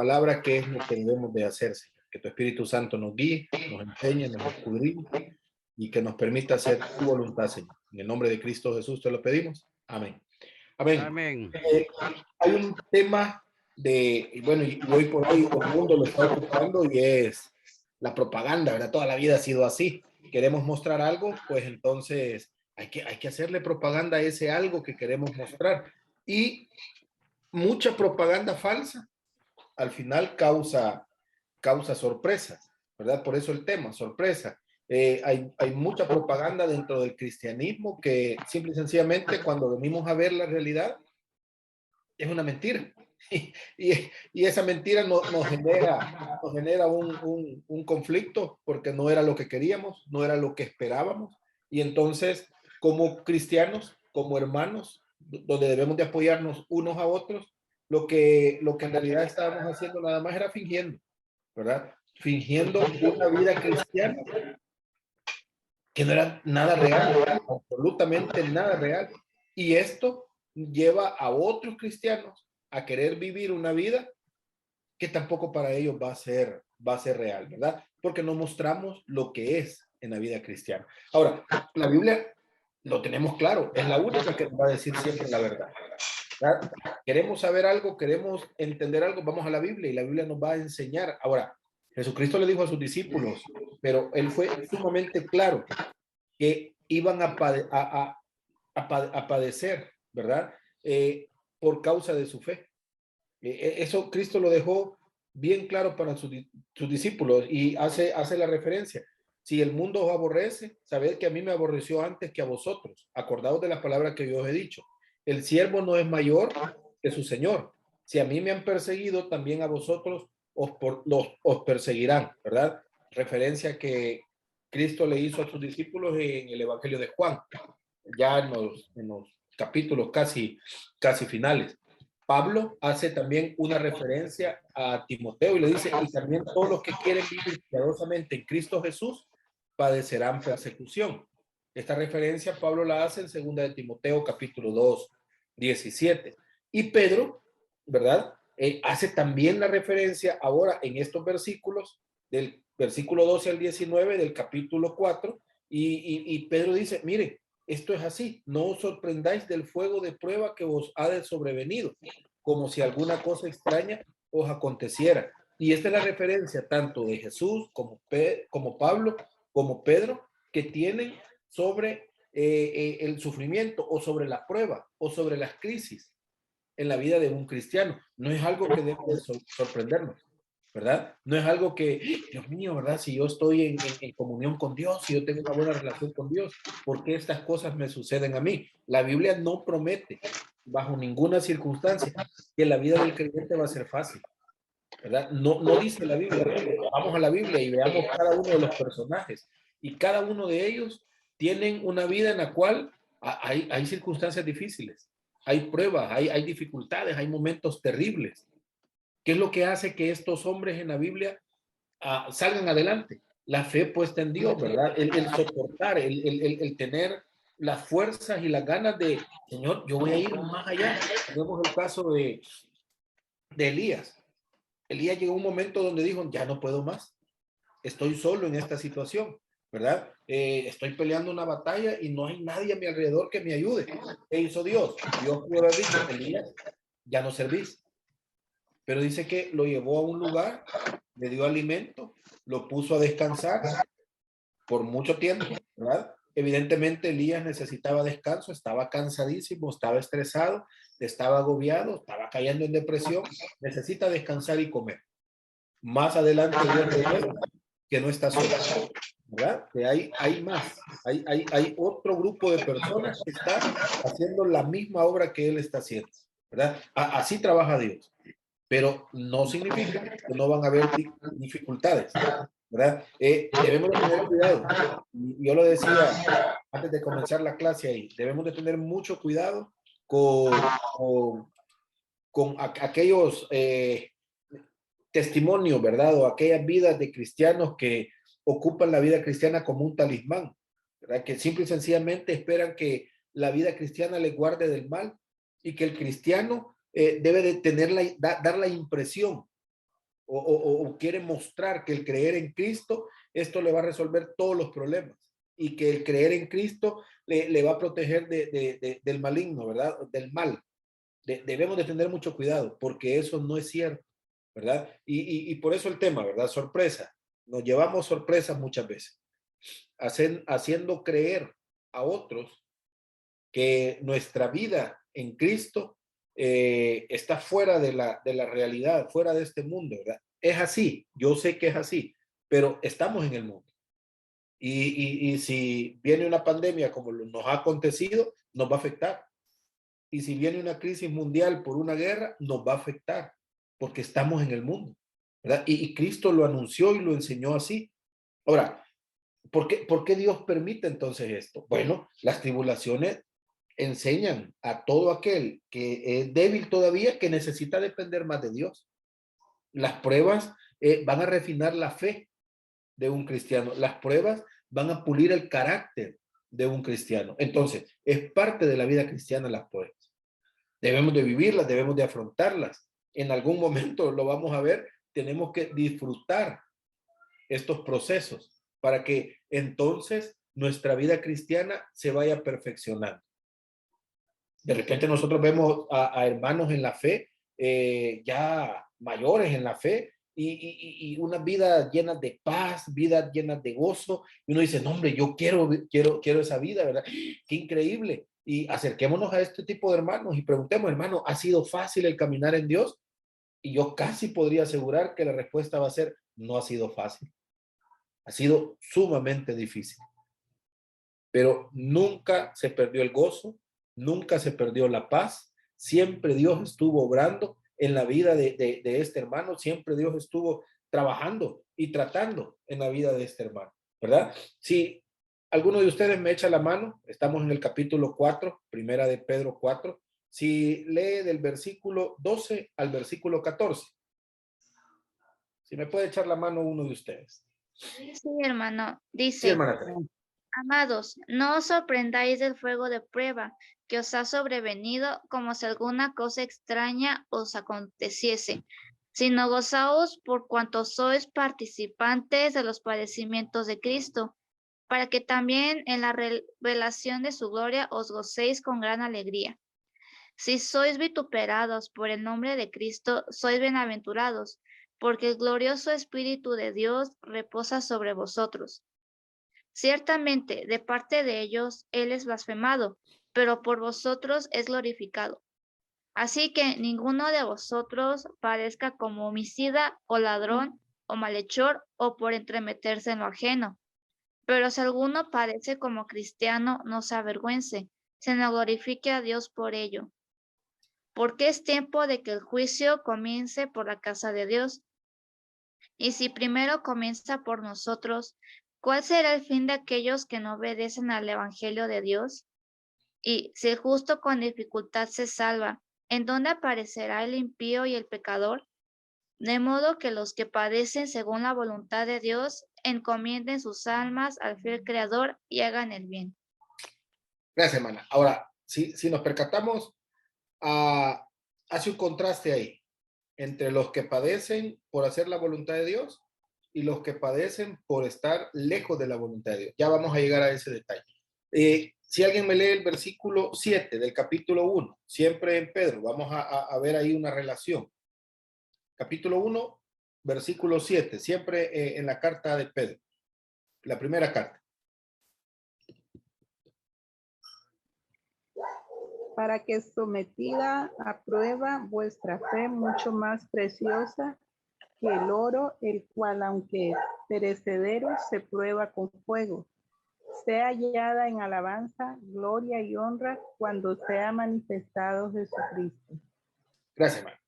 palabra qué es lo que debemos de hacer, Señor. Que tu Espíritu Santo nos guíe, nos enseñe, nos escudriñe y que nos permita hacer tu voluntad, Señor. En el nombre de Cristo Jesús te lo pedimos. Amén. Amén. Amén. Hay un tema bueno, y hoy por hoy todo el mundo lo está ocupando y es la propaganda, ¿verdad? Toda la vida ha sido así. Queremos mostrar algo, pues entonces hay que hacerle propaganda a ese algo que queremos mostrar. Y mucha propaganda falsa al final causa sorpresas, ¿verdad? Por eso el tema, sorpresa. Hay mucha propaganda dentro del cristianismo que simple y sencillamente cuando venimos a ver la realidad es una mentira. Y esa mentira nos genera un conflicto porque no era lo que queríamos, no era lo que esperábamos. Y entonces, como cristianos, como hermanos, donde debemos de apoyarnos unos a otros, lo que en realidad estábamos haciendo nada más era fingiendo, ¿verdad? Fingiendo una vida cristiana que no era nada real, absolutamente nada real. Y esto lleva a otros cristianos a querer vivir una vida que tampoco para ellos va a ser real, ¿verdad? Porque no mostramos lo que es en la vida cristiana. Ahora, la Biblia lo tenemos claro, es la única que nos va a decir siempre la verdad, ¿verdad? Queremos saber algo, queremos entender algo, vamos a la Biblia y la Biblia nos va a enseñar. Ahora, Jesucristo le dijo a sus discípulos, pero él fue sumamente claro que iban a padecer, ¿verdad? Por causa de su fe. Eso Cristo lo dejó bien claro para sus discípulos y hace la referencia. Si el mundo os aborrece, sabed que a mí me aborreció antes que a vosotros. Acordaos de la palabra que yo os he dicho. El siervo no es mayor que su señor. Si a mí me han perseguido, también a vosotros os perseguirán, ¿verdad? Referencia que Cristo le hizo a sus discípulos en el Evangelio de Juan, ya en los capítulos casi finales. Pablo hace también una referencia a Timoteo y le dice, y también todos los que quieren vivir piadosamente en Cristo Jesús padecerán persecución. Esta referencia Pablo la hace en 2 de Timoteo capítulo 2, 17. Y Pedro, ¿verdad? Hace también la referencia ahora en estos versículos, del versículo 12 al 19 del capítulo 4, y Pedro dice, mire, esto es así, no os sorprendáis del fuego de prueba que os ha de sobrevenido, como si alguna cosa extraña os aconteciera. Y esta es la referencia tanto de Jesús como Pablo, como Pedro, que tienen sobre el sufrimiento o sobre la prueba o sobre las crisis en la vida de un cristiano. No es algo que debe sorprendernos, ¿verdad? No es algo que, Dios mío, ¿verdad? Si yo estoy en comunión con Dios, si yo tengo una buena relación con Dios, ¿por qué estas cosas me suceden a mí? La Biblia no promete, bajo ninguna circunstancia, que la vida del creyente va a ser fácil, ¿verdad? No dice la Biblia. Vamos a la Biblia y veamos cada uno de los personajes. Y cada uno de ellos tienen una vida en la cual hay circunstancias difíciles, hay pruebas, hay dificultades, hay momentos terribles. ¿Qué es lo que hace que estos hombres en la Biblia salgan adelante? La fe puesta en Dios, ¿verdad? El soportar, el tener las fuerzas y las ganas de, Señor, yo voy a ir más allá. Tenemos el caso de Elías. Elías llegó a un momento donde dijo, ya no puedo más, estoy solo en esta situación, ¿verdad? Estoy peleando una batalla y no hay nadie a mi alrededor que me ayude. ¿Qué hizo Dios? Dios pudo haber dicho, Elías, ya no servís. Pero dice que lo llevó a un lugar, le dio alimento, lo puso a descansar por mucho tiempo, ¿verdad? Evidentemente Elías necesitaba descanso, estaba cansadísimo, estaba estresado, estaba agobiado, estaba cayendo en depresión, necesita descansar y comer. Más adelante Dios le muestra que no está solo, ¿verdad? Que hay más, hay otro grupo de personas que están haciendo la misma obra que él está haciendo, ¿verdad? Así trabaja Dios. Pero no significa que no van a haber dificultades, ¿verdad? Debemos de tener cuidado. Yo lo decía antes de comenzar la clase ahí, debemos de tener mucho cuidado con aquellos testimonios, ¿verdad? O aquellas vidas de cristianos que ocupan la vida cristiana como un talismán, ¿verdad? Que simple y sencillamente esperan que la vida cristiana les guarde del mal y que el cristiano debe de dar la impresión o quiere mostrar que el creer en Cristo, esto le va a resolver todos los problemas y que el creer en Cristo le va a proteger del maligno, ¿verdad? Del mal. Debemos de tener mucho cuidado porque eso no es cierto, ¿verdad? Y por eso el tema, ¿verdad? Sorpresa. Nos llevamos sorpresas muchas veces, haciendo creer a otros que nuestra vida en Cristo está fuera de la realidad, fuera de este mundo, ¿verdad? Es así, yo sé que es así, pero estamos en el mundo. Y si viene una pandemia como nos ha acontecido, nos va a afectar. Y si viene una crisis mundial por una guerra, nos va a afectar, porque estamos en el mundo, ¿verdad? Y Cristo lo anunció y lo enseñó así. Ahora, ¿por qué Dios permite entonces esto? Bueno, las tribulaciones enseñan a todo aquel que es débil todavía que necesita depender más de Dios. Las pruebas van a refinar la fe de un cristiano. Las pruebas van a pulir el carácter de un cristiano. Entonces, es parte de la vida cristiana las pruebas. Debemos de vivirlas, debemos de afrontarlas. En algún momento lo vamos a ver, tenemos que disfrutar estos procesos para que entonces nuestra vida cristiana se vaya perfeccionando. De repente nosotros vemos a hermanos en la fe, ya mayores en la fe, y unas vidas llenas de paz, vidas llenas de gozo, y uno dice, no hombre, yo quiero esa vida, ¿verdad? Qué increíble. Y acerquémonos a este tipo de hermanos y preguntemos, hermano, ¿ha sido fácil el caminar en Dios? Y yo casi podría asegurar que la respuesta va a ser, no ha sido fácil, ha sido sumamente difícil, pero nunca se perdió el gozo, nunca se perdió la paz, siempre Dios estuvo obrando en la vida de este hermano, siempre Dios estuvo trabajando y tratando en la vida de este hermano, ¿verdad? Si alguno de ustedes me echa la mano, estamos en el capítulo 4, primera de Pedro 4, si lee del versículo 12 al versículo 14, si me puede echar la mano uno de ustedes. Sí, hermano, Sí, dice, hermana Teresa. amados, no os sorprendáis del fuego de prueba que os ha sobrevenido como si alguna cosa extraña os aconteciese, sino gozaos por cuanto sois participantes de los padecimientos de Cristo, para que también en la revelación de su gloria os gocéis con gran alegría. Si sois vituperados por el nombre de Cristo, sois bienaventurados, porque el glorioso Espíritu de Dios reposa sobre vosotros. Ciertamente, de parte de ellos, Él es blasfemado, pero por vosotros es glorificado. Así que ninguno de vosotros parezca como homicida o ladrón o malhechor o por entremeterse en lo ajeno. Pero si alguno parece como cristiano, no se avergüence, sino glorifique a Dios por ello. Porque es tiempo de que el juicio comience por la casa de Dios. Y si primero comienza por nosotros, ¿cuál será el fin de aquellos que no obedecen al Evangelio de Dios? Y si el justo con dificultad se salva, ¿en dónde aparecerá el impío y el pecador? De modo que los que padecen según la voluntad de Dios encomienden sus almas al fiel Creador y hagan el bien. Gracias, hermana. Ahora, si nos percatamos, hace un contraste ahí entre los que padecen por hacer la voluntad de Dios y los que padecen por estar lejos de la voluntad de Dios. Ya vamos a llegar a ese detalle. Si alguien me lee el versículo 7 del capítulo 1, siempre en Pedro, vamos a ver ahí una relación. Capítulo 1, versículo 7, siempre en la carta de Pedro, la primera carta. Para que sometida a prueba vuestra fe mucho más preciosa que el oro, el cual aunque perecedero se prueba con fuego, sea hallada en alabanza, gloria y honra cuando sea manifestado Jesucristo. Gracias, hermano.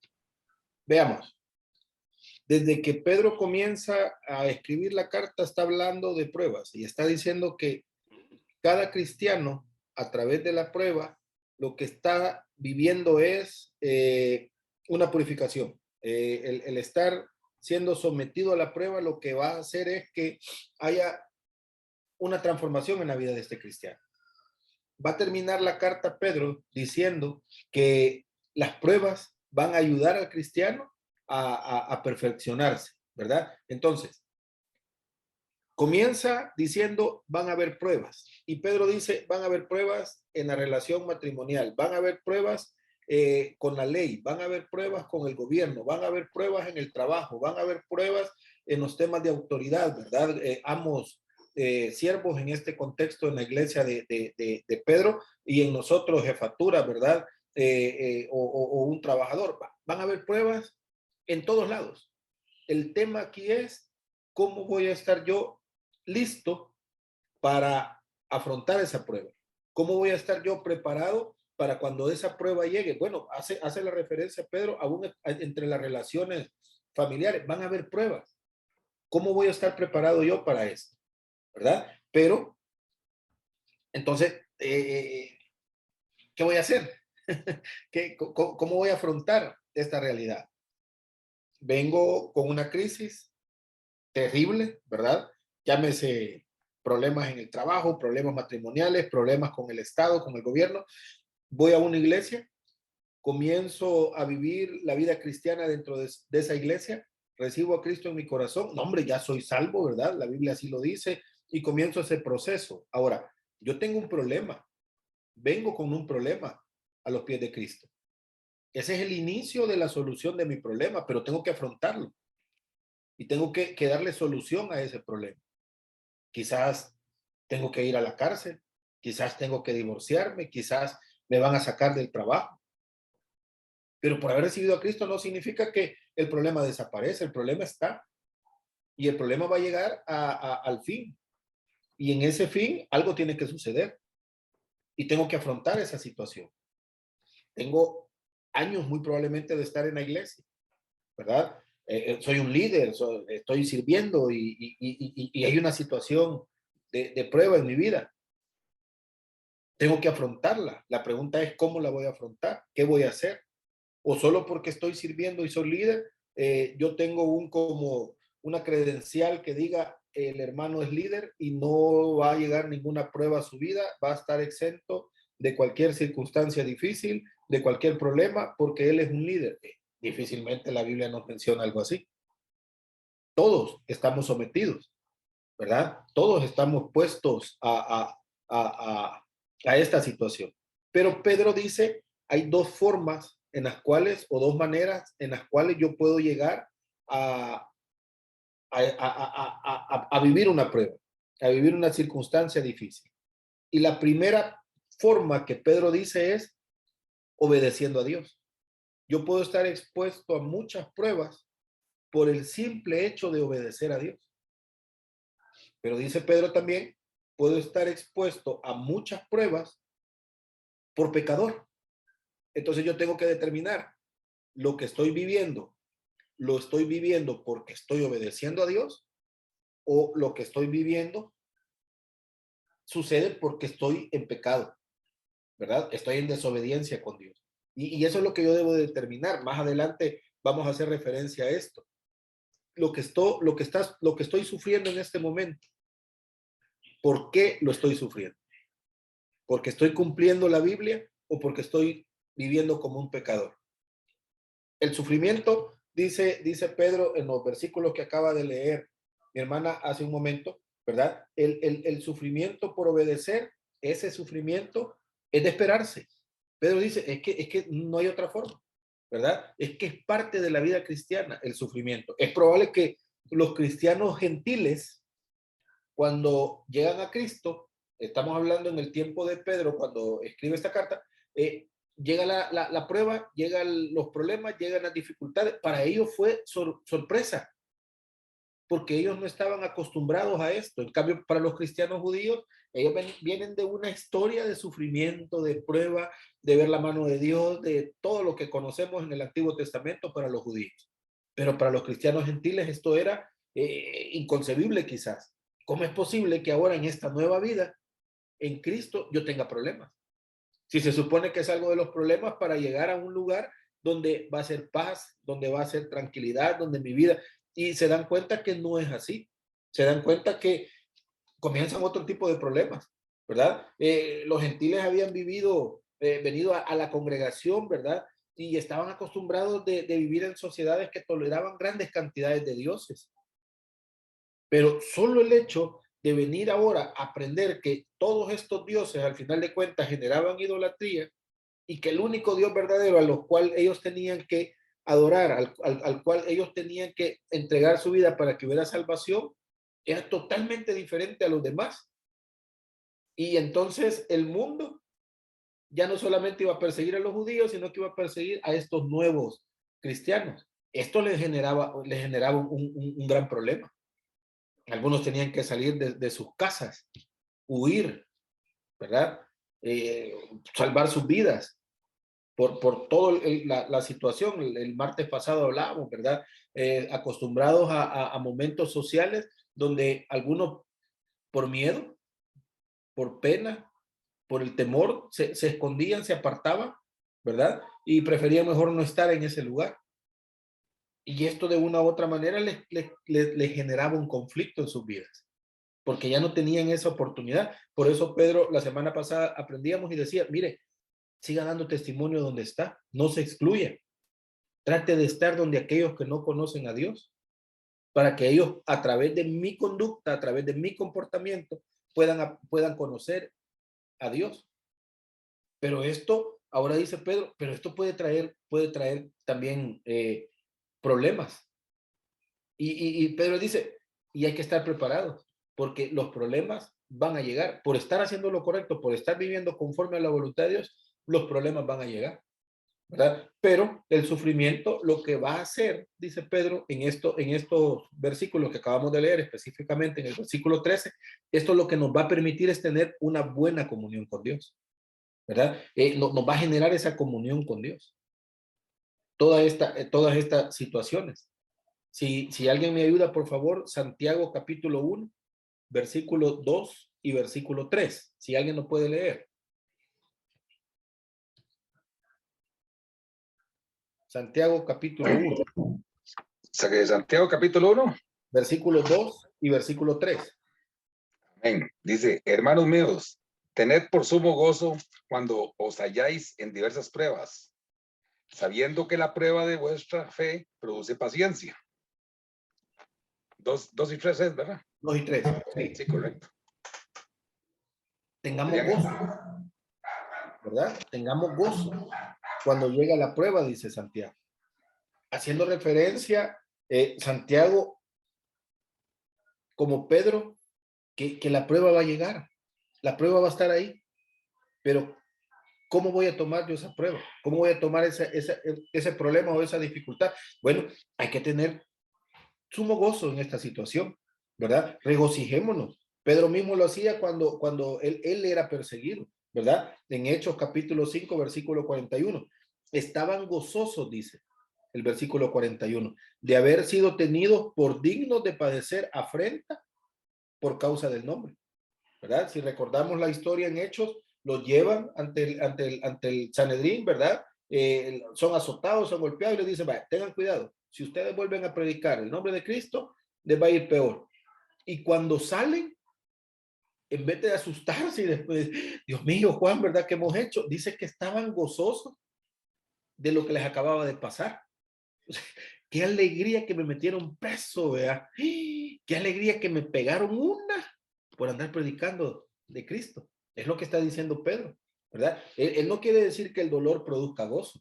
Veamos. Desde que Pedro comienza a escribir la carta, está hablando de pruebas y está diciendo que cada cristiano, a través de la prueba, lo que está viviendo es una purificación. El estar siendo sometido a la prueba, lo que va a hacer es que haya una transformación en la vida de este cristiano. Va a terminar la carta Pedro diciendo que las pruebas van a ayudar al cristiano a perfeccionarse, ¿verdad? Entonces, comienza diciendo, van a haber pruebas. Y Pedro dice, van a haber pruebas en la relación matrimonial, van a haber pruebas con la ley, van a haber pruebas con el gobierno, van a haber pruebas en el trabajo, van a haber pruebas en los temas de autoridad, ¿verdad? Amos, siervos en este contexto en la iglesia de Pedro y en nosotros jefatura, ¿verdad? O un trabajador. Van a haber pruebas en todos lados. El tema aquí es cómo voy a estar yo listo para afrontar esa prueba. ¿Cómo voy a estar yo preparado para cuando esa prueba llegue? Bueno, hace la referencia Pedro, aún entre las relaciones familiares, van a haber pruebas. ¿Cómo voy a estar preparado yo para esto? ¿Verdad? Pero, entonces, ¿qué voy a hacer? ¿Cómo voy a afrontar esta realidad? Vengo con una crisis terrible, ¿verdad? Llámese problemas en el trabajo, problemas matrimoniales, problemas con el Estado, con el gobierno. Voy a una iglesia, comienzo a vivir la vida cristiana dentro de esa iglesia, recibo a Cristo en mi corazón. No, hombre, ya soy salvo, ¿verdad? La Biblia así lo dice y comienzo ese proceso. Ahora, yo tengo un problema, vengo con un problema a los pies de Cristo. Ese es el inicio de la solución de mi problema, pero tengo que afrontarlo y tengo que darle solución a ese problema. Quizás tengo que ir a la cárcel, quizás tengo que divorciarme, quizás me van a sacar del trabajo. Pero por haber recibido a Cristo no significa que el problema desaparece, el problema está y el problema va a llegar al fin. Y en ese fin algo tiene que suceder y tengo que afrontar esa situación. Tengo años muy probablemente de estar en la iglesia, ¿verdad? Soy un líder, estoy sirviendo y hay una situación de prueba en mi vida. Tengo que afrontarla. La pregunta es cómo la voy a afrontar, qué voy a hacer. O solo porque estoy sirviendo y soy líder, yo tengo como una credencial que diga el hermano es líder y no va a llegar ninguna prueba a su vida, va a estar exento de cualquier circunstancia difícil, de cualquier problema, porque él es un líder. Difícilmente la Biblia nos menciona algo así. Todos estamos sometidos, ¿verdad? Todos estamos puestos a esta situación. Pero Pedro dice, hay dos formas en las cuales, o dos maneras en las cuales yo puedo llegar a vivir una prueba, a vivir una circunstancia difícil. Y la primera forma que Pedro dice es obedeciendo a Dios. Yo puedo estar expuesto a muchas pruebas por el simple hecho de obedecer a Dios. Pero dice Pedro también, puedo estar expuesto a muchas pruebas por pecador. Entonces yo tengo que determinar lo que estoy viviendo, ¿lo estoy viviendo porque estoy obedeciendo a Dios? ¿O lo que estoy viviendo sucede porque estoy en pecado? ¿Verdad? Estoy en desobediencia con Dios. Y eso es lo que yo debo determinar. Más adelante vamos a hacer referencia a esto. Lo que estoy sufriendo en este momento, ¿por qué lo estoy sufriendo? ¿Porque estoy cumpliendo la Biblia o porque estoy viviendo como un pecador? El sufrimiento, dice Pedro en los versículos que acaba de leer mi hermana hace un momento, ¿verdad? El sufrimiento por obedecer, ese sufrimiento es de esperarse. Pedro dice, es que no hay otra forma, ¿verdad? Es que es parte de la vida cristiana el sufrimiento. Es probable que los cristianos gentiles, cuando llegan a Cristo, estamos hablando en el tiempo de Pedro, cuando escribe esta carta, llega la prueba, llegan los problemas, llegan las dificultades. Para ellos fue sorpresa, porque ellos no estaban acostumbrados a esto. En cambio, para los cristianos judíos, ellos vienen de una historia de sufrimiento, de prueba, de ver la mano de Dios, de todo lo que conocemos en el Antiguo Testamento para los judíos. Pero para los cristianos gentiles esto era inconcebible quizás. ¿Cómo es posible que ahora en esta nueva vida, en Cristo, yo tenga problemas? Si se supone que es algo de los problemas para llegar a un lugar donde va a ser paz, donde va a ser tranquilidad, donde mi vida... Y se dan cuenta que no es así. Se dan cuenta que comienzan otro tipo de problemas, ¿verdad? Los gentiles habían venido a la congregación, ¿verdad? y estaban acostumbrados de vivir en sociedades que toleraban grandes cantidades de dioses. Pero solo el hecho de venir ahora a aprender que todos estos dioses al final de cuentas generaban idolatría y que el único Dios verdadero a lo cual ellos tenían que adorar, al cual ellos tenían que entregar su vida para que hubiera salvación, era totalmente diferente a los demás. Y entonces el mundo ya no solamente iba a perseguir a los judíos, sino que iba a perseguir a estos nuevos cristianos. Esto les generaba un gran problema. Algunos tenían que salir de sus casas, huir, ¿verdad? Salvar sus vidas por toda la situación. El martes pasado hablábamos, ¿verdad? Acostumbrados a momentos sociales donde algunos por miedo, por pena, por el temor, se escondían, se apartaban, ¿verdad? Y preferían mejor no estar en ese lugar. Y esto de una u otra manera les generaba un conflicto en sus vidas, porque ya no tenían esa oportunidad. Por eso, Pedro, la semana pasada aprendíamos y decía, mire, siga dando testimonio donde está, no se excluya. Trate de estar donde aquellos que no conocen a Dios, para que ellos, a través de mi conducta, a través de mi comportamiento, puedan conocer a Dios. Pero esto, ahora dice Pedro, pero esto puede traer también problemas. Y Pedro dice, y hay que estar preparados, porque los problemas van a llegar. Por estar haciendo lo correcto, por estar viviendo conforme a la voluntad de Dios, los problemas van a llegar, ¿verdad? Pero el sufrimiento lo que va a hacer, dice Pedro, en estos versículos que acabamos de leer, específicamente en el versículo 13, esto lo que nos va a permitir es tener una buena comunión con Dios, ¿verdad? Nos va a generar esa comunión con Dios. Todas estas situaciones. Si alguien me ayuda, por favor, Santiago capítulo 1, versículo 2 y versículo 3. Si alguien lo puede leer. Santiago capítulo 1. Santiago capítulo 1. Versículo 2 y versículo 3. Amén. Dice, hermanos míos, tened por sumo gozo cuando os halláis en diversas pruebas, sabiendo que la prueba de vuestra fe produce paciencia. 2 y 3 es, ¿verdad? 2 y 3. Sí, sí, correcto. Tengamos gozo, ¿verdad? Tengamos gozo cuando llega la prueba, dice Santiago. Haciendo referencia, Santiago, como Pedro, que la prueba va a llegar. La prueba va a estar ahí. Pero, ¿cómo voy a tomar yo esa prueba? ¿Cómo voy a tomar ese problema o esa dificultad? Bueno, hay que tener sumo gozo en esta situación, ¿verdad? Regocijémonos. Pedro mismo lo hacía cuando él era perseguido, ¿verdad? En Hechos capítulo 5, versículo 41. Estaban gozosos, dice el versículo 41, de haber sido tenidos por dignos de padecer afrenta por causa del nombre, ¿verdad? Si recordamos la historia en Hechos, los llevan ante el Sanedrín, ¿verdad? Son azotados, son golpeados y les dicen, vaya, tengan cuidado, si ustedes vuelven a predicar el nombre de Cristo, les va a ir peor. Y cuando salen, en vez de asustarse y después, Dios mío, Juan, ¿verdad? ¿Qué hemos hecho? Dice que estaban gozosos de lo que les acababa de pasar. Qué alegría que me metieron preso, ¿verdad? Qué alegría que me pegaron una por andar predicando de Cristo. Es lo que está diciendo Pedro, ¿verdad? Él no quiere decir que el dolor produzca gozo.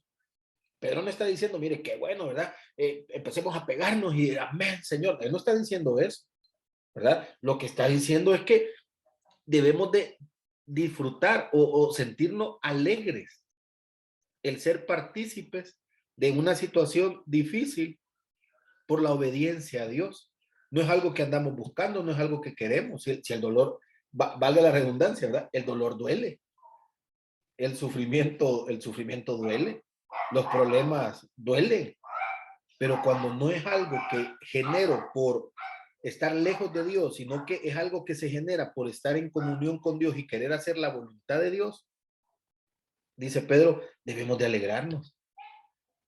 Pedro no está diciendo, mire, qué bueno, ¿verdad? Empecemos a pegarnos y amén, Señor. Él no está diciendo eso, ¿verdad? Lo que está diciendo es que debemos de disfrutar o sentirnos alegres, el ser partícipes de una situación difícil por la obediencia a Dios. No es algo que andamos buscando, no es algo que queremos. Si el dolor, valga la redundancia, ¿verdad? El dolor duele. El sufrimiento duele. Los problemas duelen. Pero cuando no es algo que genero por estar lejos de Dios, sino que es algo que se genera por estar en comunión con Dios y querer hacer la voluntad de Dios, dice Pedro, debemos de alegrarnos.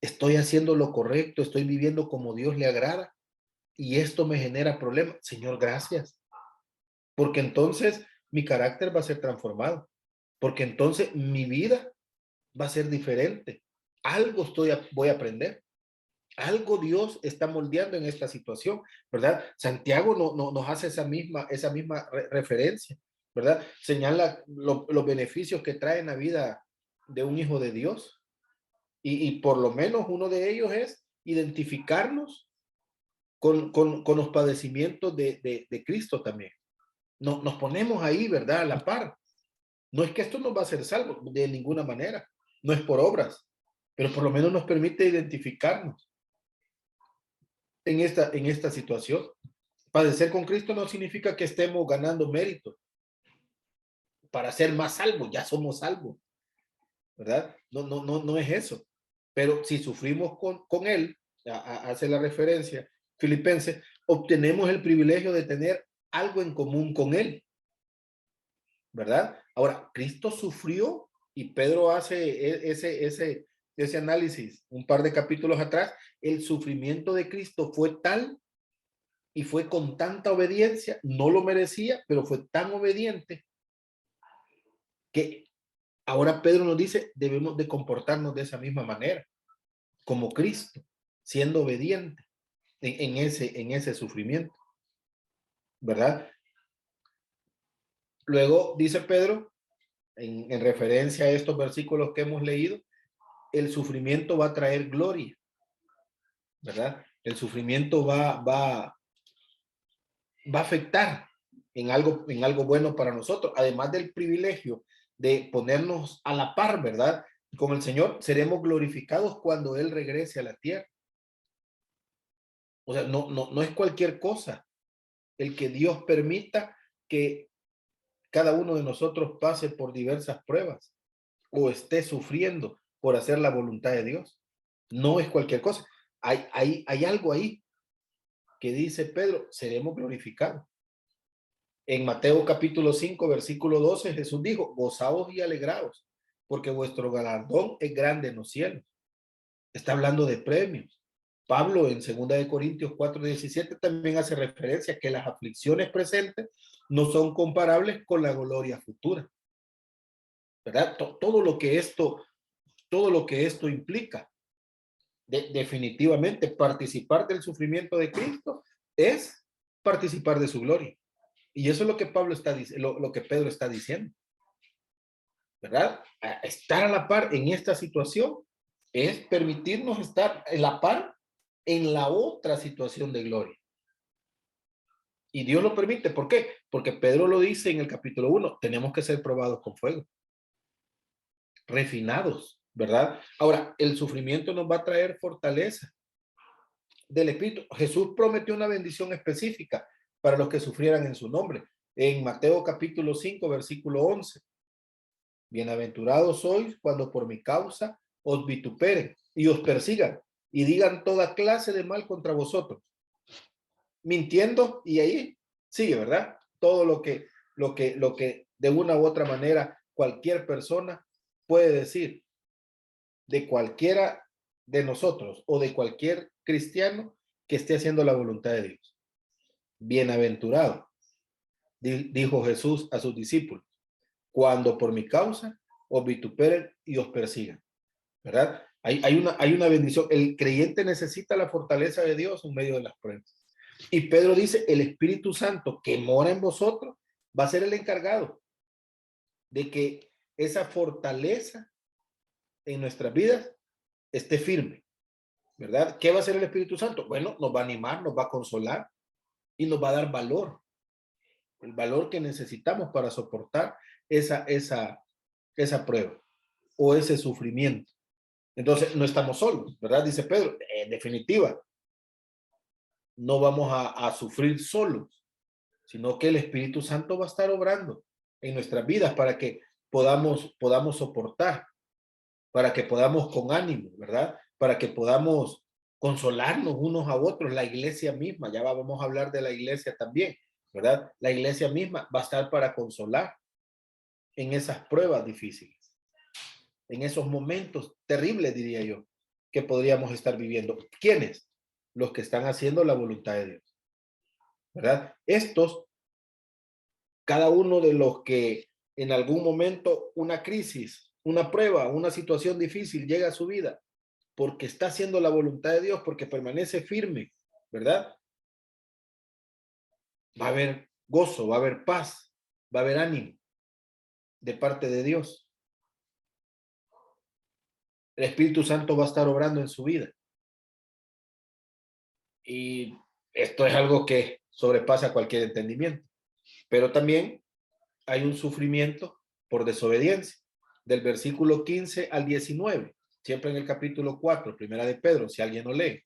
Estoy haciendo lo correcto, estoy viviendo como Dios le agrada y esto me genera problemas. Señor, gracias. Porque entonces mi carácter va a ser transformado. Porque entonces mi vida va a ser diferente. algo voy a aprender. Algo Dios está moldeando en esta situación, ¿verdad? Santiago nos hace esa misma referencia, ¿verdad? Señala los beneficios que trae en la vida de un hijo de Dios. Y por lo menos uno de ellos es identificarnos con los padecimientos de Cristo también. Nos ponemos ahí, ¿verdad? A la par. No es que esto nos va a hacer salvo de ninguna manera. No es por obras, pero por lo menos nos permite identificarnos en esta situación. Padecer con Cristo no significa que estemos ganando mérito para ser más salvos. Ya somos salvos, ¿verdad? No es eso. Pero si sufrimos con Él, hace la referencia Filipenses, obtenemos el privilegio de tener algo en común con Él, ¿verdad? Ahora, Cristo sufrió y Pedro hace ese análisis un par de capítulos atrás. El sufrimiento de Cristo fue tal y fue con tanta obediencia, no lo merecía, pero fue tan obediente que ahora Pedro nos dice, debemos de comportarnos de esa misma manera, como Cristo, siendo obediente en ese sufrimiento, ¿verdad? Luego dice Pedro, en referencia a estos versículos que hemos leído, el sufrimiento va a traer gloria, ¿verdad? El sufrimiento va a afectar en algo bueno para nosotros, además del privilegio de ponernos a la par, ¿verdad? Con el Señor, seremos glorificados cuando Él regrese a la tierra. O sea, no es cualquier cosa el que Dios permita que cada uno de nosotros pase por diversas pruebas o esté sufriendo por hacer la voluntad de Dios. No es cualquier cosa. Hay algo ahí que dice Pedro, seremos glorificados. En Mateo capítulo 5, versículo 12, Jesús dijo, gozaos y alegraos, porque vuestro galardón es grande en los cielos. Está hablando de premios. Pablo en 2 de Corintios 4:17 también hace referencia a que las aflicciones presentes no son comparables con la gloria futura, ¿verdad? Todo lo que esto implica. Definitivamente participar del sufrimiento de Cristo es participar de su gloria. Y eso es lo que Pablo está diciendo, lo que Pedro está diciendo, ¿verdad? Estar a la par en esta situación es permitirnos estar a la par en la otra situación de gloria. Y Dios lo permite. ¿Por qué? Porque Pedro lo dice en el capítulo 1, tenemos que ser probados con fuego, refinados, ¿verdad? Ahora, el sufrimiento nos va a traer fortaleza del Espíritu. Jesús prometió una bendición específica para los que sufrieran en su nombre. En Mateo capítulo 5, versículo 11. Bienaventurados sois cuando por mi causa os vituperen y os persigan y digan toda clase de mal contra vosotros, mintiendo, y ahí sigue, ¿verdad? Todo lo que de una u otra manera cualquier persona puede decir de cualquiera de nosotros o de cualquier cristiano que esté haciendo la voluntad de Dios. Bienaventurado, dijo Jesús a sus discípulos, cuando por mi causa os vituperen y os persigan, ¿verdad? Hay una bendición. El creyente necesita la fortaleza de Dios en medio de las pruebas. Y Pedro dice, el Espíritu Santo que mora en vosotros va a ser el encargado de que esa fortaleza en nuestras vidas esté firme, ¿verdad? ¿Qué va a hacer el Espíritu Santo? Bueno, nos va a animar, nos va a consolar y nos va a dar valor, el valor que necesitamos para soportar esa prueba o ese sufrimiento. Entonces, no estamos solos, ¿verdad? Dice Pedro, en definitiva, no vamos a sufrir solos, sino que el Espíritu Santo va a estar obrando en nuestras vidas para que podamos soportar, para que podamos con ánimo, ¿verdad? Para que podamos consolarnos unos a otros, la iglesia misma, ya vamos a hablar de la iglesia también, ¿verdad? La iglesia misma va a estar para consolar en esas pruebas difíciles, en esos momentos terribles, diría yo, que podríamos estar viviendo. ¿Quiénes? Los que están haciendo la voluntad de Dios, ¿verdad? Estos, cada uno de los que en algún momento una crisis, una prueba, una situación difícil llega a su vida, porque está haciendo la voluntad de Dios, porque permanece firme, ¿verdad? Va a haber gozo, va a haber paz, va a haber ánimo de parte de Dios. El Espíritu Santo va a estar obrando en su vida. Y esto es algo que sobrepasa cualquier entendimiento. Pero también hay un sufrimiento por desobediencia, del versículo 15 al 19, siempre en el capítulo 4, primera de Pedro, si alguien lo lee.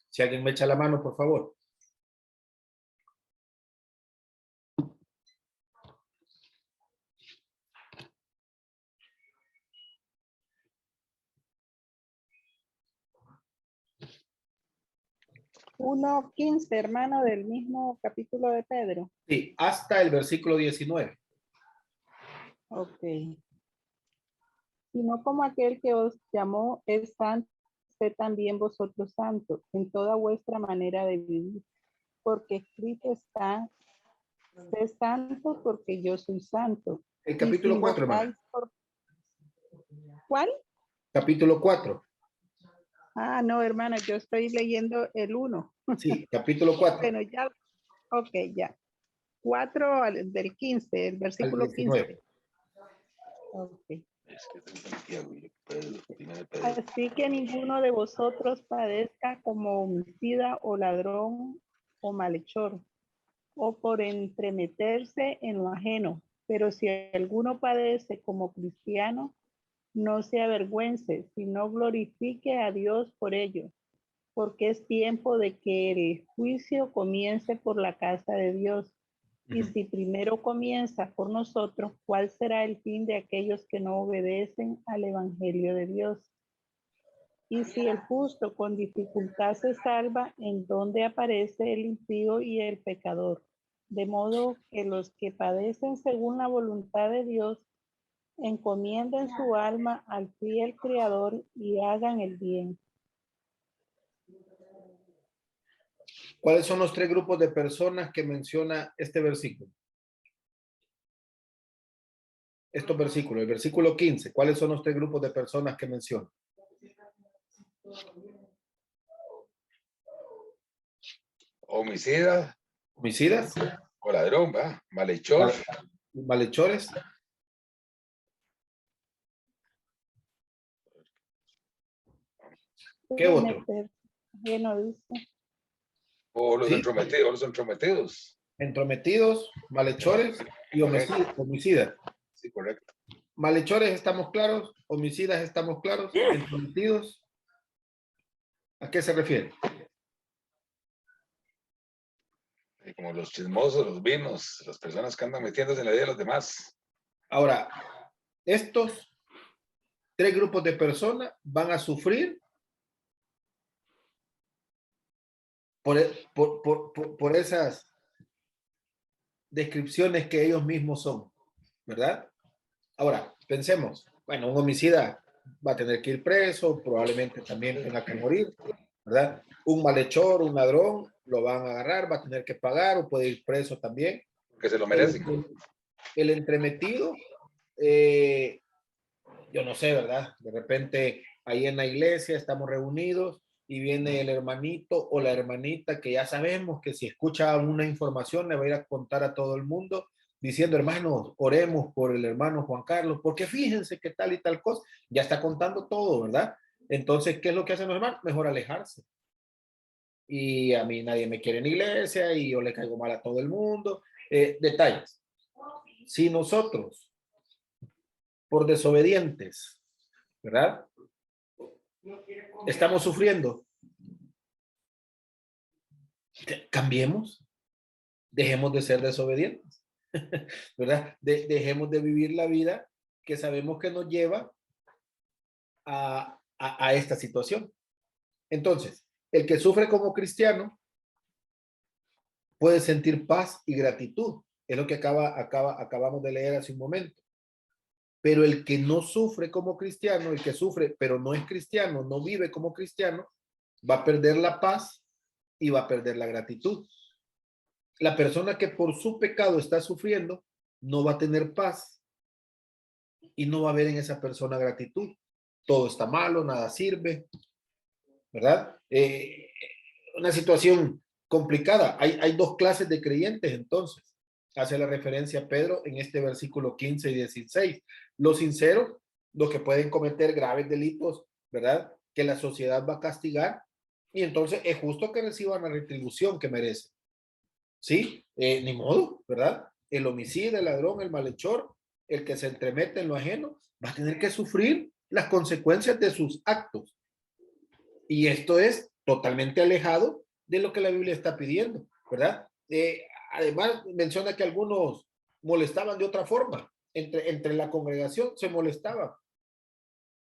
Si alguien me echa la mano, por favor. Uno 15, hermano, del mismo capítulo de Pedro. Sí, hasta el versículo 19. Ok. Sino como aquel que os llamó es santo, sed también vosotros santos en toda vuestra manera de vivir, porque escrito está, sé santo porque yo soy santo. El capítulo 4, hermano. ¿Cuál? Capítulo 4. Ah, no, hermana, yo estoy leyendo el 1. Sí, capítulo 4. Bueno, ya, ok, ya. 4 del 15, el versículo 15. Ok. Así que ninguno de vosotros padezca como homicida o ladrón o malhechor, o por entremeterse en lo ajeno. Pero si alguno padece como cristiano, no se avergüence, sino glorifique a Dios por ello, porque es tiempo de que el juicio comience por la casa de Dios. Y si primero comienza por nosotros, ¿cuál será el fin de aquellos que no obedecen al Evangelio de Dios? Y si el justo con dificultad se salva, ¿en dónde aparece el impío y el pecador? De modo que los que padecen según la voluntad de Dios, encomienden su alma al fiel Creador y hagan el bien. ¿Cuáles son los 3 grupos de personas que menciona este versículo? Estos versículos, el versículo 15, ¿cuáles son los 3 grupos de personas que menciona? Homicida. Homicidas. O ladrón, ¿va? Malhechor. Malhechores. ¿Qué otro? O los ¿Sí? entrometidos, los entrometidos. Entrometidos, malhechores y homicidas. Sí, correcto. Malhechores estamos claros, homicidas estamos claros, entrometidos. ¿A qué se refiere? Como los chismosos, los vinos, las personas que andan metiéndose en la vida de los demás. Ahora, estos 3 grupos de personas van a sufrir por esas descripciones que ellos mismos son, ¿verdad? Ahora, pensemos, bueno, un homicida va a tener que ir preso, probablemente también tenga que morir, ¿verdad? Un malhechor, un ladrón, lo van a agarrar, va a tener que pagar o puede ir preso también. Que se lo merecen. El entremetido, yo no sé, ¿verdad? De repente ahí en la iglesia estamos reunidos y viene el hermanito o la hermanita que ya sabemos que si escucha una información le va a ir a contar a todo el mundo diciendo, hermanos, oremos por el hermano Juan Carlos, porque fíjense que tal y tal cosa, ya está contando todo, ¿verdad? Entonces, ¿qué es lo que hacen los hermanos? Mejor alejarse. Y a mí nadie me quiere en la iglesia y yo le caigo mal a todo el mundo. Detalles. Si nosotros, por desobedientes, ¿verdad? Estamos sufriendo. Cambiemos. Dejemos de ser desobedientes, ¿verdad? Dejemos de vivir la vida que sabemos que nos lleva a esta situación. Entonces, el que sufre como cristiano puede sentir paz y gratitud. Es lo que acabamos de leer hace un momento. Pero el que no sufre como cristiano, el que sufre pero no es cristiano, no vive como cristiano, va a perder la paz y va a perder la gratitud. La persona que por su pecado está sufriendo no va a tener paz y no va a haber en esa persona gratitud. Todo está malo, nada sirve, ¿verdad? Una situación complicada. Hay dos clases de creyentes, entonces. Hace la referencia a Pedro en este versículo 15 y 16. Los sinceros, los que pueden cometer graves delitos, ¿verdad? Que la sociedad va a castigar, y entonces es justo que reciban la retribución que merecen. ¿Sí? Ni modo, ¿verdad? El homicida, el ladrón, el malhechor, el que se entremete en lo ajeno, va a tener que sufrir las consecuencias de sus actos. Y esto es totalmente alejado de lo que la Biblia está pidiendo, ¿verdad? Además, menciona que algunos molestaban de otra forma. Entre la congregación se molestaban.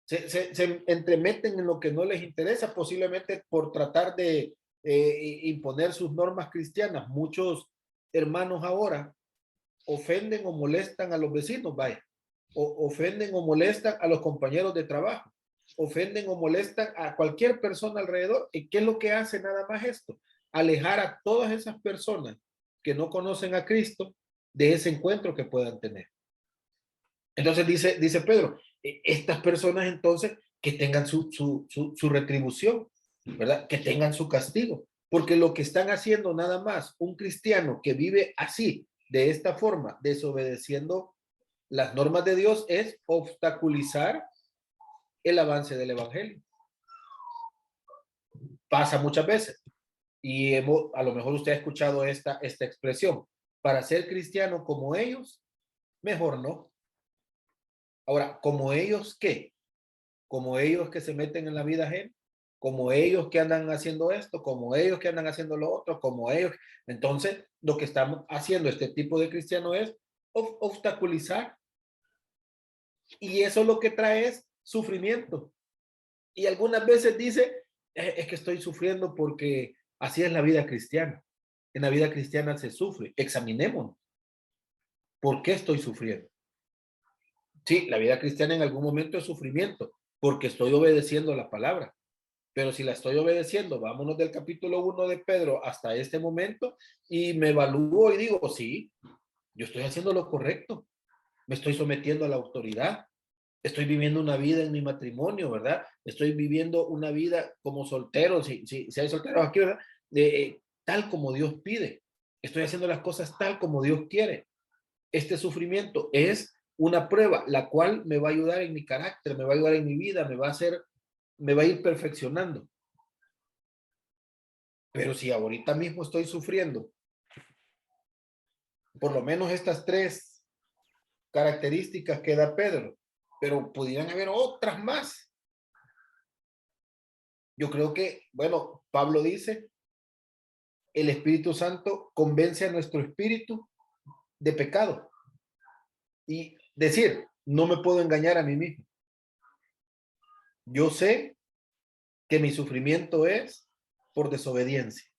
Se entremeten en lo que no les interesa, posiblemente por tratar de imponer sus normas cristianas. Muchos hermanos ahora ofenden o molestan a los vecinos, vaya, o ofenden o molestan a los compañeros de trabajo, ofenden o molestan a cualquier persona alrededor. ¿Y qué es lo que hace nada más esto? Alejar a todas esas personas que no conocen a Cristo de ese encuentro que puedan tener. Entonces dice Pedro, estas personas entonces que tengan su retribución, ¿verdad? Que tengan su castigo, porque lo que están haciendo nada más un cristiano que vive así, de esta forma, desobedeciendo las normas de Dios, es obstaculizar el avance del evangelio. Pasa muchas veces, y a lo mejor usted ha escuchado esta expresión: para ser cristiano como ellos, mejor no. Ahora, ¿como ellos qué? Como ellos que se meten en la vida ajena, como ellos que andan haciendo esto, como ellos que andan haciendo lo otro, como ellos. Entonces, lo que estamos haciendo este tipo de cristiano es obstaculizar. Y eso lo que trae es sufrimiento. Y algunas veces dice, es que estoy sufriendo porque así es la vida cristiana. En la vida cristiana se sufre. Examinémonos. ¿Por qué estoy sufriendo? Sí, la vida cristiana en algún momento es sufrimiento, porque estoy obedeciendo la palabra. Pero si la estoy obedeciendo, vámonos del capítulo 1 de Pedro hasta este momento y me evalúo y digo, sí, yo estoy haciendo lo correcto, me estoy sometiendo a la autoridad, estoy viviendo una vida en mi matrimonio, ¿verdad? Estoy viviendo una vida como soltero, si hay solteros aquí, ¿verdad? Tal como Dios pide. Estoy haciendo las cosas tal como Dios quiere. Este sufrimiento es una prueba, la cual me va a ayudar en mi carácter, me va a ayudar en mi vida, me va a ir perfeccionando. Pero si ahorita mismo estoy sufriendo, por lo menos estas tres características que da Pedro, pero pudieran haber otras más. Yo creo que, bueno, Pablo dice, el Espíritu Santo convence a nuestro espíritu de pecado. Y decir, no me puedo engañar a mí mismo. Yo sé que mi sufrimiento es por desobediencia.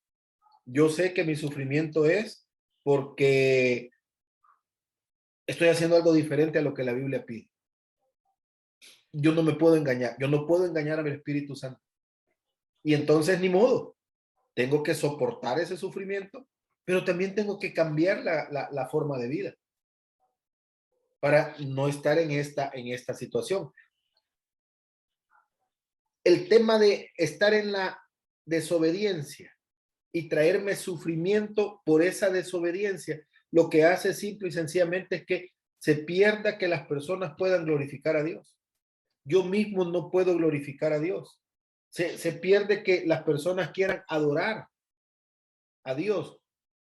Yo sé que mi sufrimiento es porque estoy haciendo algo diferente a lo que la Biblia pide. Yo no me puedo engañar. Yo no puedo engañar al Espíritu Santo. Y entonces, ni modo. Tengo que soportar ese sufrimiento, pero también tengo que cambiar la forma de vida para no estar en esta situación. El tema de estar en la desobediencia y traerme sufrimiento por esa desobediencia, lo que hace simple y sencillamente es que se pierda que las personas puedan glorificar a Dios. Yo mismo no puedo glorificar a Dios. Se pierde que las personas quieran adorar a Dios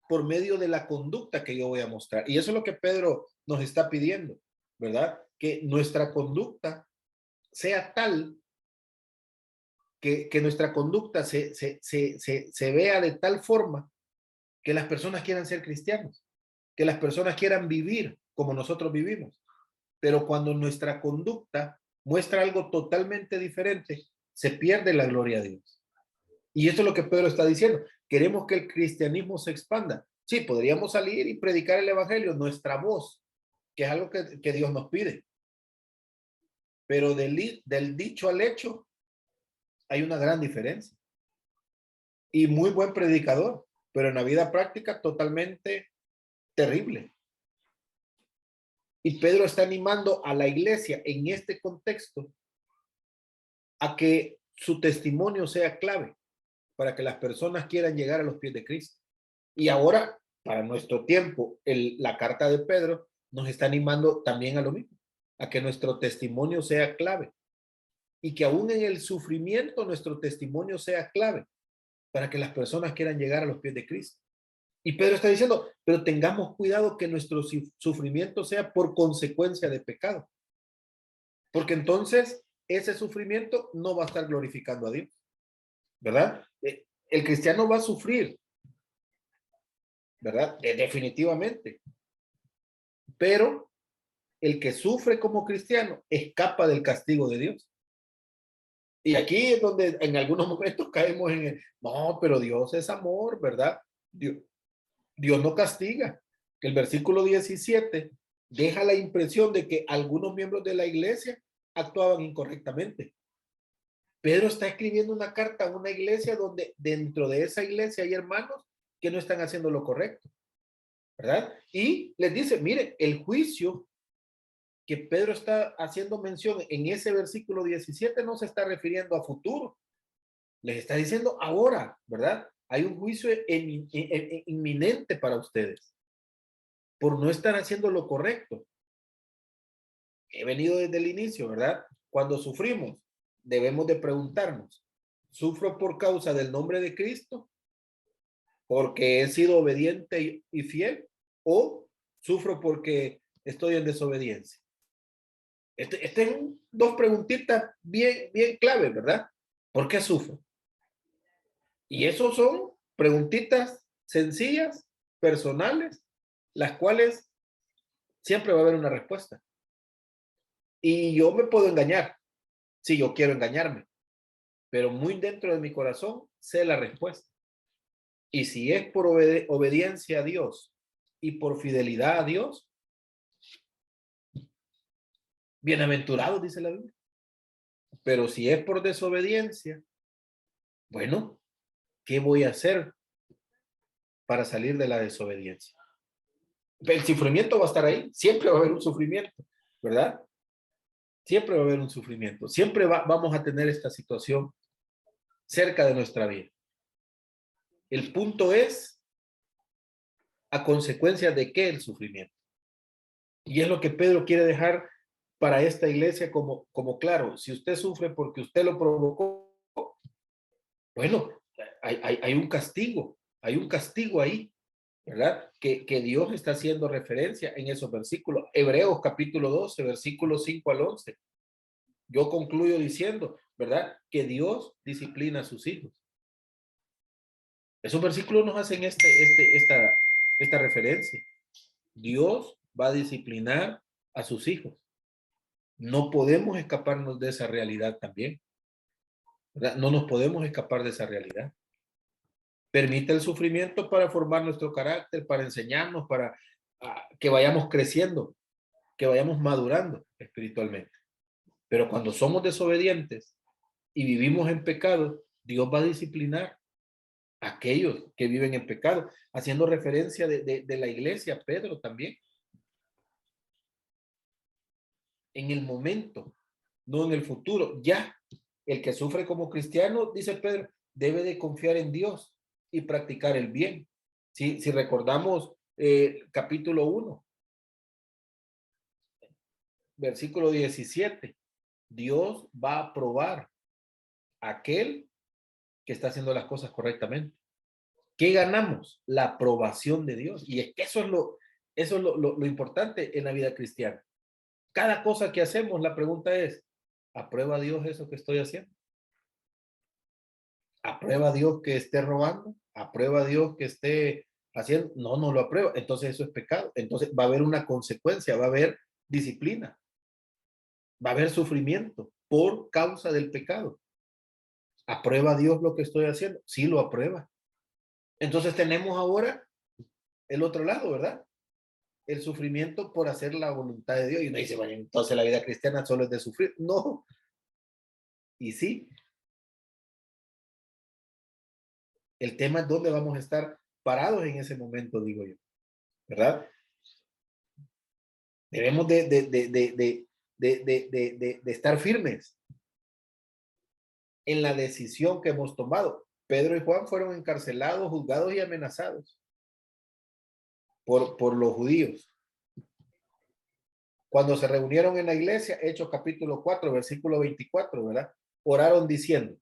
por medio de la conducta que yo voy a mostrar. Y eso es lo que Pedro nos está pidiendo, ¿verdad? Que nuestra conducta sea tal que nuestra conducta se vea de tal forma que las personas quieran ser cristianos, que las personas quieran vivir como nosotros vivimos. Pero cuando nuestra conducta muestra algo totalmente diferente, se pierde la gloria a Dios. Y eso es lo que Pedro está diciendo. Queremos que el cristianismo se expanda. Sí, podríamos salir y predicar el evangelio, nuestra voz, que es algo que Dios nos pide. Pero del dicho al hecho hay una gran diferencia. Y muy buen predicador, pero en la vida práctica totalmente terrible. Y Pedro está animando a la iglesia en este contexto a que su testimonio sea clave para que las personas quieran llegar a los pies de Cristo. Y ahora, para nuestro tiempo, la carta de Pedro nos está animando también a lo mismo, a que nuestro testimonio sea clave y que aún en el sufrimiento nuestro testimonio sea clave para que las personas quieran llegar a los pies de Cristo. Y Pedro está diciendo, pero tengamos cuidado que nuestro sufrimiento sea por consecuencia de pecado, porque entonces ese sufrimiento no va a estar glorificando a Dios, ¿verdad? El cristiano va a sufrir, ¿verdad? Definitivamente. Pero el que sufre como cristiano escapa del castigo de Dios. Y aquí es donde en algunos momentos caemos en el, no, pero Dios es amor, ¿verdad? Dios no castiga. El versículo 17 deja la impresión de que algunos miembros de la iglesia actuaban incorrectamente. Pedro está escribiendo una carta a una iglesia donde dentro de esa iglesia hay hermanos que no están haciendo lo correcto, ¿verdad? Y les dice, mire, el juicio que Pedro está haciendo mención en ese versículo 17 no se está refiriendo a futuro, les está diciendo ahora, ¿verdad? Hay un juicio inminente para ustedes por no estar haciendo lo correcto. He venido desde el inicio, ¿verdad? Cuando sufrimos, debemos de preguntarnos, ¿sufro por causa del nombre de Cristo? ¿Porque he sido obediente y fiel? ¿O sufro porque estoy en desobediencia? Este es dos preguntitas bien claves, ¿verdad? ¿Por qué sufro? Y esos son preguntitas sencillas, personales, las cuales siempre va a haber una respuesta. Y yo me puedo engañar si yo quiero engañarme, pero muy dentro de mi corazón sé la respuesta. Y si es por obediencia a Dios y por fidelidad a Dios, bienaventurados, dice la Biblia. Pero si es por desobediencia, bueno, ¿qué voy a hacer para salir de la desobediencia? El sufrimiento va a estar ahí, siempre va a haber un sufrimiento, ¿verdad? Siempre va a haber un sufrimiento, siempre vamos a tener esta situación cerca de nuestra vida. El punto es a consecuencia de qué el sufrimiento. Y es lo que Pedro quiere dejar para esta iglesia como claro, si usted sufre porque usted lo provocó, bueno, hay un castigo ahí, ¿verdad? Que Dios está haciendo referencia en esos versículos. Hebreos capítulo 12, versículos 5 al 11. Yo concluyo diciendo, ¿verdad? Que Dios disciplina a sus hijos. Esos versículos nos hacen esta referencia. Dios va a disciplinar a sus hijos. No podemos escaparnos de esa realidad también, ¿verdad? No nos podemos escapar de esa realidad. Permite el sufrimiento para formar nuestro carácter, para enseñarnos, para que vayamos creciendo, que vayamos madurando espiritualmente. Pero cuando somos desobedientes y vivimos en pecado, Dios va a disciplinar a aquellos que viven en pecado, haciendo referencia de la iglesia, Pedro también. En el momento, no en el futuro. Ya, el que sufre como cristiano, dice Pedro, debe de confiar en Dios y practicar el bien. Si recordamos capítulo 1, versículo 17, Dios va a probar a aquel que está haciendo las cosas correctamente. ¿Qué ganamos? La aprobación de Dios. Y es que eso es lo importante en la vida cristiana. Cada cosa que hacemos, la pregunta es, ¿aprueba Dios eso que estoy haciendo? ¿Aprueba Dios que esté robando? ¿Aprueba Dios que esté haciendo? No, no lo aprueba. Entonces eso es pecado. Entonces va a haber una consecuencia, va a haber disciplina, va a haber sufrimiento por causa del pecado. ¿Aprueba Dios lo que estoy haciendo? Sí, lo aprueba. Entonces tenemos ahora el otro lado, ¿verdad? El sufrimiento por hacer la voluntad de Dios. Y uno dice, bueno, entonces la vida cristiana solo es de sufrir. No. Y sí. El tema es dónde vamos a estar parados en ese momento, digo yo. ¿Verdad? Debemos de estar firmes. en la decisión que hemos tomado. Pedro y Juan fueron encarcelados, juzgados y amenazados por los judíos. Cuando se reunieron en la iglesia, Hechos capítulo 4, versículo 24, ¿verdad? Oraron diciendo,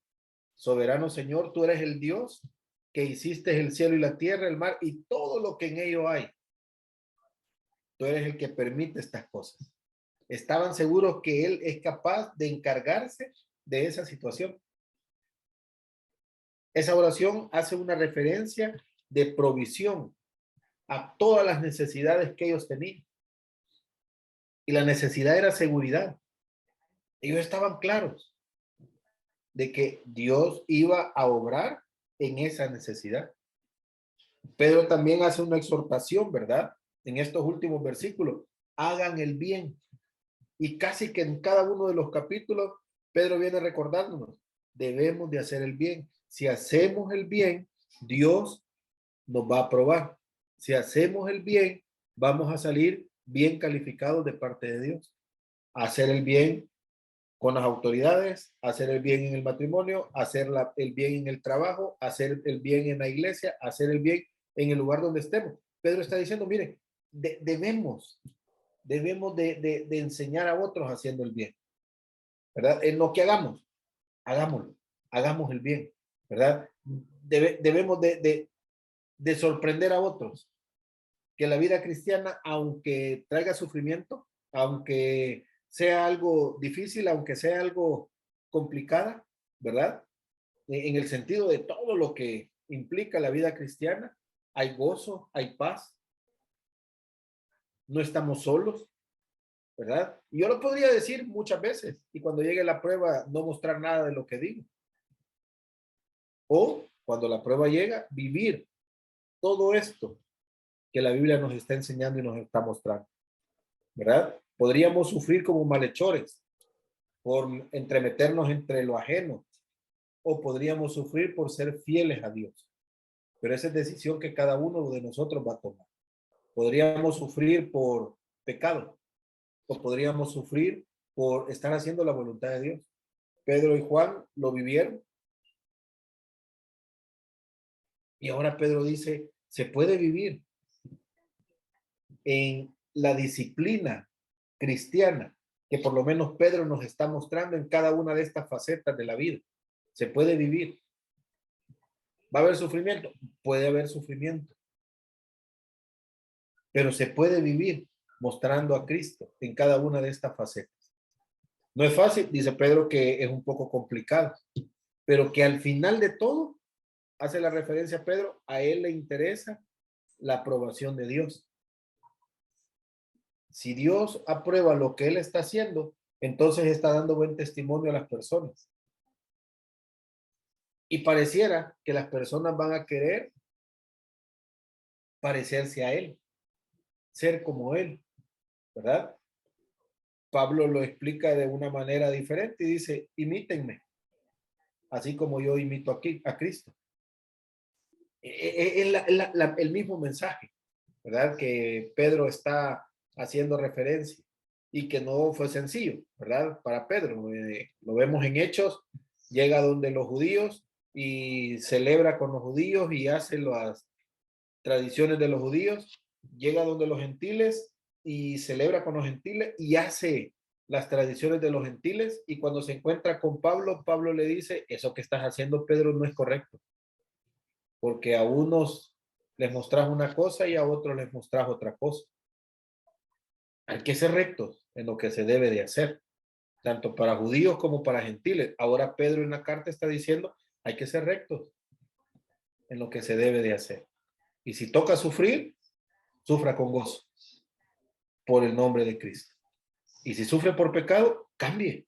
soberano Señor, tú eres el Dios que hiciste el cielo y la tierra, el mar y todo lo que en ello hay. Tú eres el que permite estas cosas. Estaban seguros que Él es capaz de encargarse de esa situación. Esa oración hace una referencia de provisión a todas las necesidades que ellos tenían. Y la necesidad era seguridad. Ellos estaban claros de que Dios iba a obrar en esa necesidad. Pedro también hace una exhortación, ¿verdad? En estos últimos versículos, hagan el bien. Y casi que en cada uno de los capítulos, Pedro viene recordándonos, debemos de hacer el bien. Si hacemos el bien, Dios nos va a aprobar. Si hacemos el bien, vamos a salir bien calificados de parte de Dios. Hacer el bien con las autoridades, hacer el bien en el matrimonio, hacer el bien en el trabajo, hacer el bien en la iglesia, hacer el bien en el lugar donde estemos. Pedro está diciendo, miren, debemos de enseñar a otros haciendo el bien, ¿verdad? En lo que hagamos, hagámoslo, hagamos el bien, ¿verdad? Debemos de sorprender a otros, que la vida cristiana, aunque traiga sufrimiento, aunque sea algo difícil, aunque sea algo complicada, ¿verdad? En el sentido de todo lo que implica la vida cristiana, hay gozo, hay paz, no estamos solos, ¿verdad? Y yo lo podría decir muchas veces y cuando llegue la prueba no mostrar nada de lo que digo. O cuando la prueba llega, vivir todo esto que la Biblia nos está enseñando y nos está mostrando, ¿verdad? Podríamos sufrir como malhechores por entremeternos entre lo ajeno o podríamos sufrir por ser fieles a Dios. Pero esa es decisión que cada uno de nosotros va a tomar. Podríamos sufrir por pecado o podríamos sufrir por estar haciendo la voluntad de Dios. Pedro y Juan lo vivieron. Y ahora Pedro dice, se puede vivir en la disciplina cristiana que por lo menos Pedro nos está mostrando en cada una de estas facetas de la vida. Se puede vivir. ¿Va a haber sufrimiento? Puede haber sufrimiento. Pero se puede vivir mostrando a Cristo en cada una de estas facetas. No es fácil, dice Pedro, que es un poco complicado, pero que al final de todo, hace la referencia a Pedro, a él le interesa la aprobación de Dios. Si Dios aprueba lo que él está haciendo, entonces está dando buen testimonio a las personas. Y pareciera que las personas van a querer parecerse a él, ser como él, ¿verdad? Pablo lo explica de una manera diferente y dice, imítenme, así como yo imito aquí a Cristo. Es el mismo mensaje, ¿verdad? Que Pedro está haciendo referencia y que no fue sencillo, ¿verdad? Para Pedro, lo vemos en Hechos, llega donde los judíos y celebra con los judíos y hace las tradiciones de los judíos, llega donde los gentiles y celebra con los gentiles y hace las tradiciones de los gentiles y cuando se encuentra con Pablo, Pablo le dice, eso que estás haciendo, Pedro, no es correcto, porque a unos les mostras una cosa y a otros les mostras otra cosa. Hay que ser rectos en lo que se debe de hacer, tanto para judíos como para gentiles. Ahora Pedro en la carta está diciendo, hay que ser rectos en lo que se debe de hacer. Y si toca sufrir, sufra con gozo por el nombre de Cristo. Y si sufre por pecado, cambie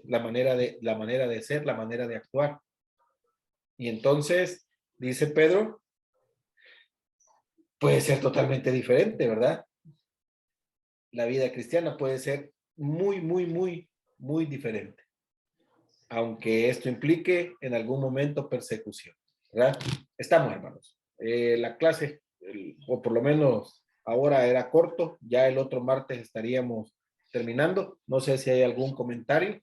la manera de ser, la manera de actuar. Y entonces, dice Pedro, puede ser totalmente diferente, ¿verdad? La vida cristiana puede ser muy, muy, muy, muy diferente. Aunque esto implique en algún momento persecución, ¿verdad? Estamos, hermanos. La clase, o por lo menos ahora era corto, ya el otro martes estaríamos terminando. No sé si hay algún comentario.